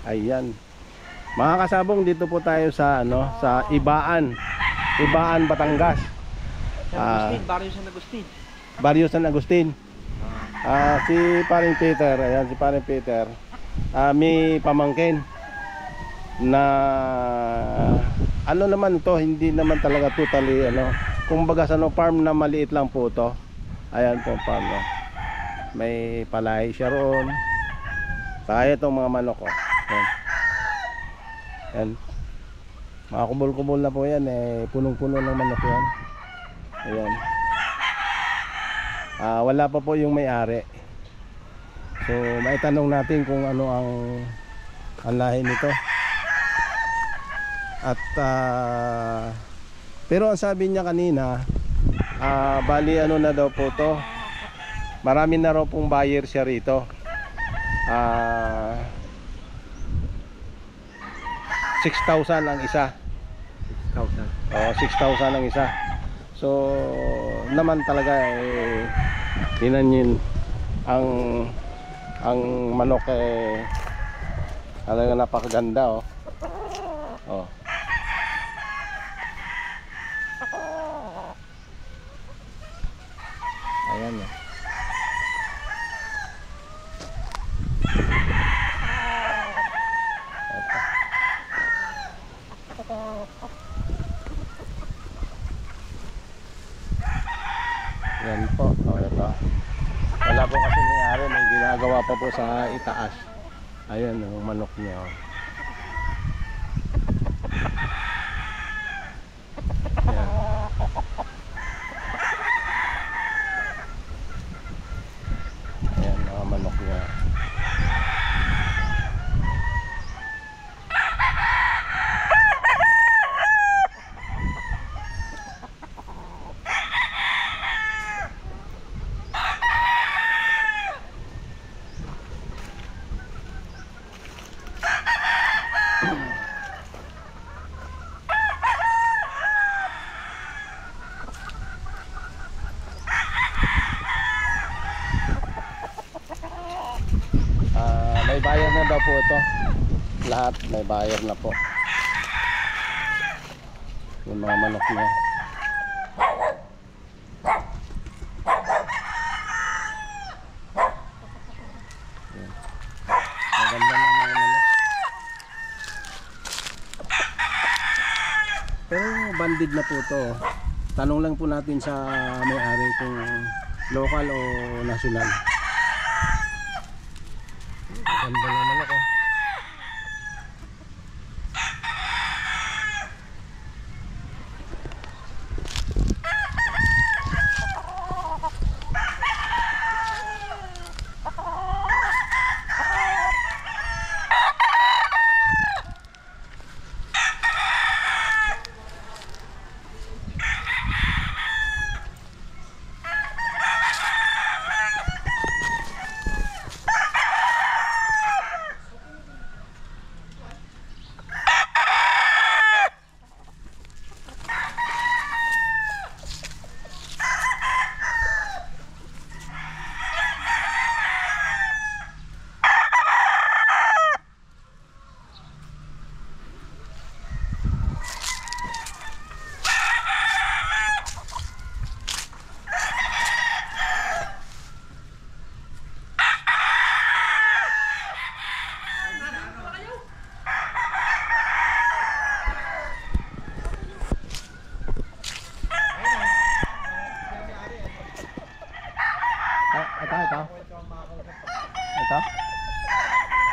Ayan. Mga kasabong, dito po tayo sa sa Ibaan, Batangas. Barrio San Agustin. Barrio San Agustin. Si paring Peter, ayan si paring Peter. May pamangkin na naman to, hindi naman talaga totally kumbaga sa farm na maliit lang po to. Ayan po farm, no? May palay siya roon. Kaya itong mga manok, ayan. Ayan. Mga kubol-kubol na po yan, punong-puno ng manok yan. Ayan. Wala pa po yung may-ari. So maitanong natin kung ano ang lahi nito. At pero ang sabi niya kanina, bali na daw po to, marami na raw pong buyer siya rito. 6,000 ang isa. 6,000. Oh, 6,000 ang isa. So naman talaga tinanyin ang manok talaga napakaganda, oh. Ayan, yan po, ito. Wala po kasi may-ari, may ginagawa pa po sa itaas. Ayan yung manok niya, Ayan. Ayan mga manok niya. May bayar na daw po ito. Lahat may bayar na po. Yung mga manok niya. Maganda na mga manok. Pero banded na po ito. Tanong lang po natin sa may-ari kung local o national. Ganda na manok,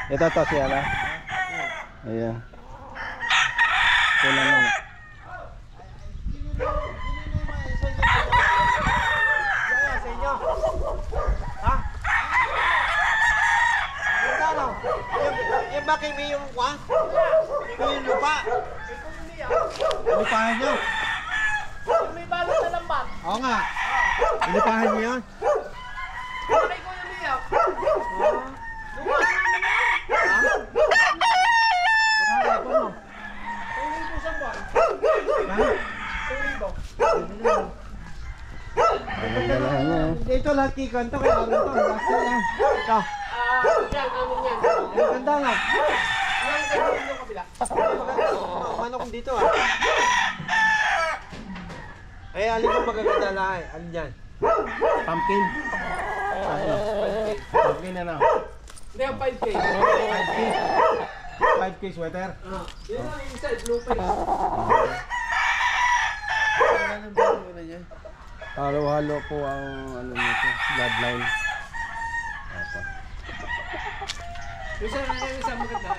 Ito to siya na. Ayan. Ito na lang. Yung bakit may yung kwa? May yung lupa? Lupahan nyo? Yung may balot na lambat? Oo nga. Lupahan nyo yun? Bakit ko yung liyak? Lupahan namin yan? Ha? Bakit ko no? 2,000 sa buwan. Ha? 2,000. Dito lahat kikanto kaya ano to? Ito. Yan, amin yan. Ang ganda nga. dito ah. Ay, alin mo magaganda lahat? Alin dyan? Pumpkin. Pumpkin ano? Hindi, ang 5K. 5K sweater. Yan ang isa, blue face. Halo-halo po ang ano nito, bloodline. Opo. Yung isa maganda.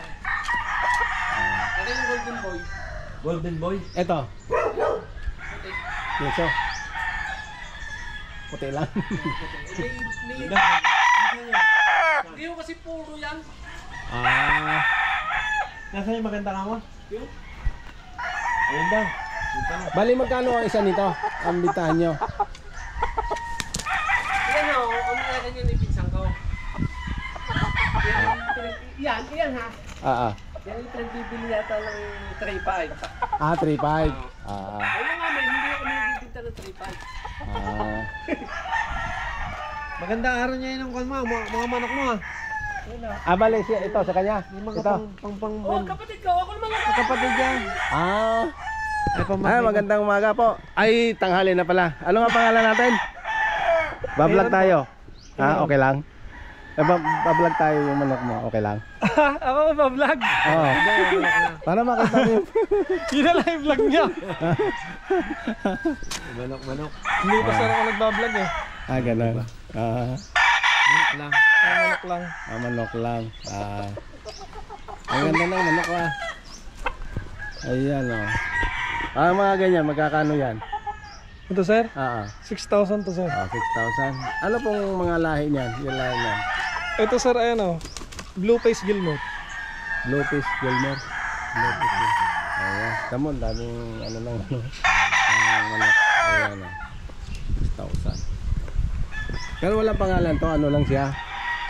Ito yung golden boy. Golden boy? Ito. Yes, puti lang. Hindi mo kasi puro yan. Nasaan yung maganda ka mo? Yun. Ayun daw. Bali magkano ang isa nito? Ang bitahan nyo? Yan o, ang meron yun ipinsang ko. Yan ha. Yan yung pinagbibili yata ng 3.5. 3.5. Ayun nga men, hindi ako nagbibinta ng 3.5. Maganda araw niya yun ang kwan mo, mga manok mo ah. Bali siya ito sa kanya. Yung mga Ito. pang Oh, kapatid ko, ako naman ako. kapatid yan. Ay, magandang umaga po. Ay, tanghali na pala. Ano nga pangalan natin? Bablog tayo. Okay lang. Bablog tayo yung manok mo. Okay lang. Ako ba-vlog? Oo. Para makita niyo. Yun na lang yung vlog niya. Manok. Hindi pa sana ako nagbablog eh. Ganun. Manok lang. Manok lang. Manok lang. Ang ganda ng manok Ayan mga ganyan, magkakano yan? Ito sir? 6,000 to sir. 6,000. Ano pong mga lahi niyan? Yung lahi niyan? Ito sir, ayan o. Blue face Gilmore. Lopez Gilmore. Lopez Gilmore. Ayan. Tamo, daming ano lang manok. Ayan 6,000. Pero walang pangalan to, ano lang siya?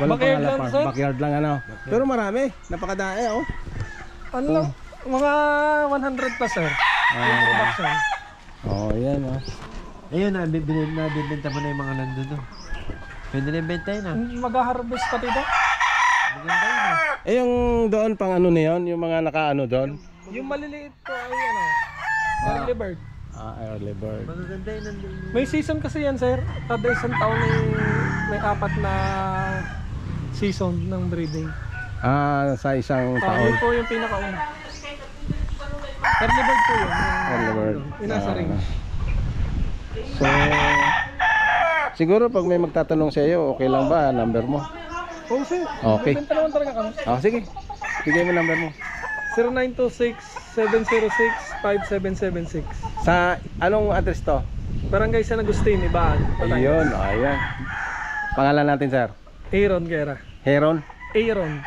Walang Backyard pangalan lang, sir? Backyard lang ano. Pero marami, napakadae Ano lang? Mga 100 pa sir. Yung production. Yan Ayun, nabibenta mo na yung mga nandun doon. Pwede na yung benta yun ah. Mag-harvest pa dito. Maganda yun ah. yung doon pang ano na yun, yung mga nakaano doon. Yung maliliit ko ay ano. Early bird. Early bird. Magaganda yun nandun. May season kasi yan sir. Kada isang taon may 4 na season ng breeding. Sa isang taon. Yun po yung pinakauna. Early bird po yun. Early bird. Inasa ring. So, siguro pag may magtatanong sa iyo, okay lang ba number mo? Oo sir. Okay. Benta naman talaga kami. Sige. Bigay mo number mo. 0926-706-5776. Sa anong address to? Barangay San Agustin, Ibaan. Ayun, ayan. Pangalan natin, sir? Aaron Guerra. Heron? Aaron.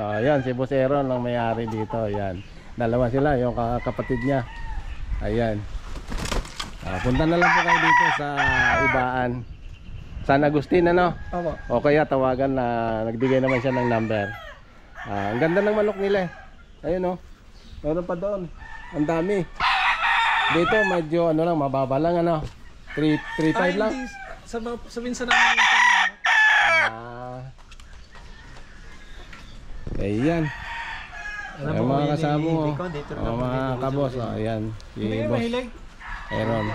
Ayan, si Boss Aaron ang may-ari dito. Ayan. Dalawa sila, yung kapatid niya. Ayan. Punta na lang po kayo dito sa Ibaan. San Agustin, ano? Opo. O kaya tawagan na nagbigay naman siya ng number. Ang ganda ng manok nila. Ayun meron pa doon. Ang dami. Dito medyo ano lang, mababa lang ano. 3.5 lang. Hindi. Sa minsan namin Ayan. Alam Ayan mo, mga yun kasama mo. dito lang Mga dito, kabos. dito. Ayan. Si Hindi kayo Boss mahilig? Aaron.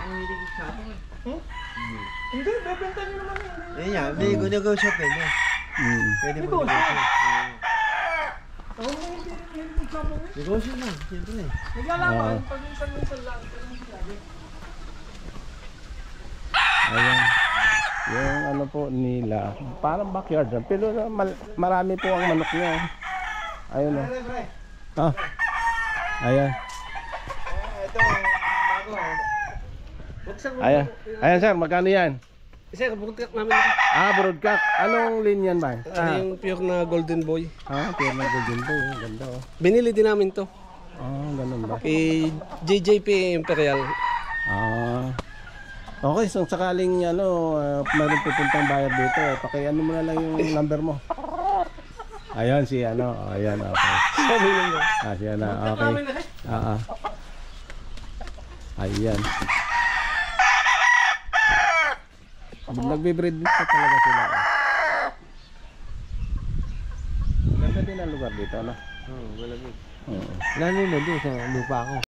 Hindi, bebenta nyo naman yun. Ayun nga, may negosyo pwede. Pwede mo negosyo. Ako na hindi nagsama mo. Negosyo na, siyempre. Naglalaman, pag minsan lang. Ayan. Yung ano po nila, parang backyard lang. Pero marami po ang manok niya. Ayun Ayan. Ito, bago. Ayan. Ayan sir, magkano yan? Sir, broadcast namin ito. Broadcast. Anong linya ba? Yung pure na golden boy. Pure na golden boy. Ganda Binili din namin to. ganun ba? Kay JJP Imperial. Okay, so sakaling mayroon pupuntang buyer dito, paki-ano mo na lang yung number mo. Ayun si ayan okay. Sabi nyo. Siya na, okay. Ayan. Nagbe-breed pa talaga sila. Ganda din ang lugar dito, Malamig. Lalo mo doon sa lupa ko.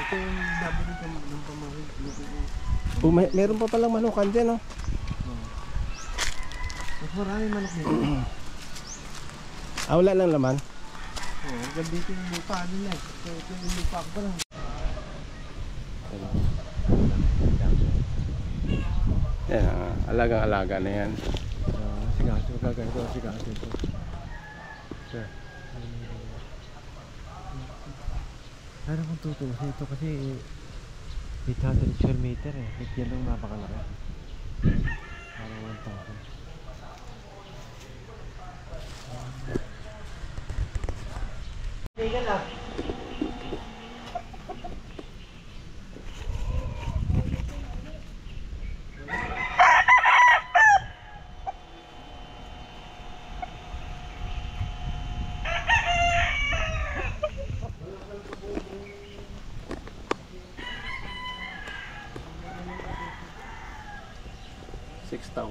Ito yung nabili ko ng pamahal. Meron pa palang manukan dyan, oh. Mas marami manok nito. Wala lang laman. Hanggang dito yung lupa nila. Ito yung lupa ko pa lang. Yan, alagang-alaga na yan. Sigaso, gagawin ko sigaso ito. Sir. Ano kung tutusin ito kasi 800 square meter eh. Yan lang napakalaki. Parang 1,000. Tingnan lang. $6,000.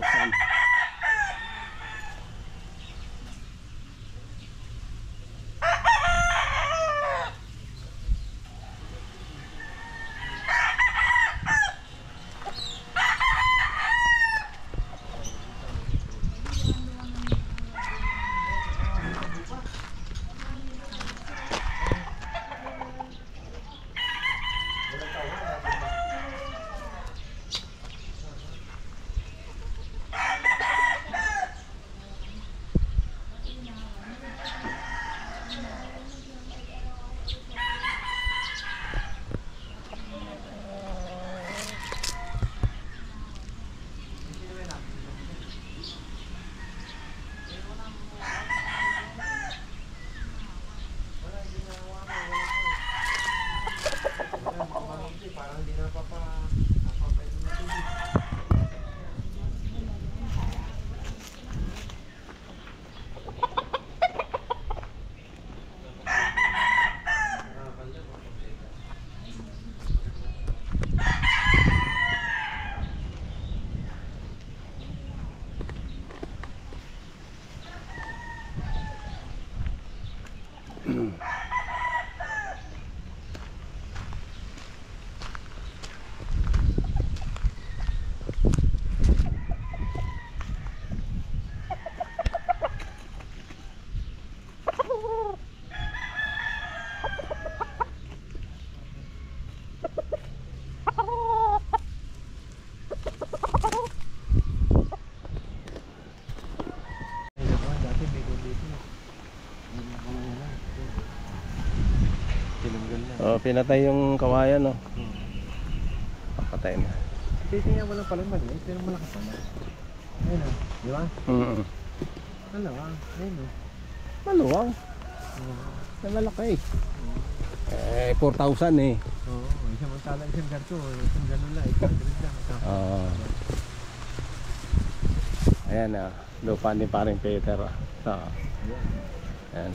Parang hindi na napapainom na tubig. Pinatay yung kawayan, no? Papatay na. Titingnan mo lang pala maliit, pero malakas naman. Ayun o, di ba? Maluwang, ayun o. Maluwang? Nalalaki. 4,000 eh. Oo, samantala isang ganito, isang gano'n lang, 800 lang. Ayan lupa ni paring Peter. Ayan.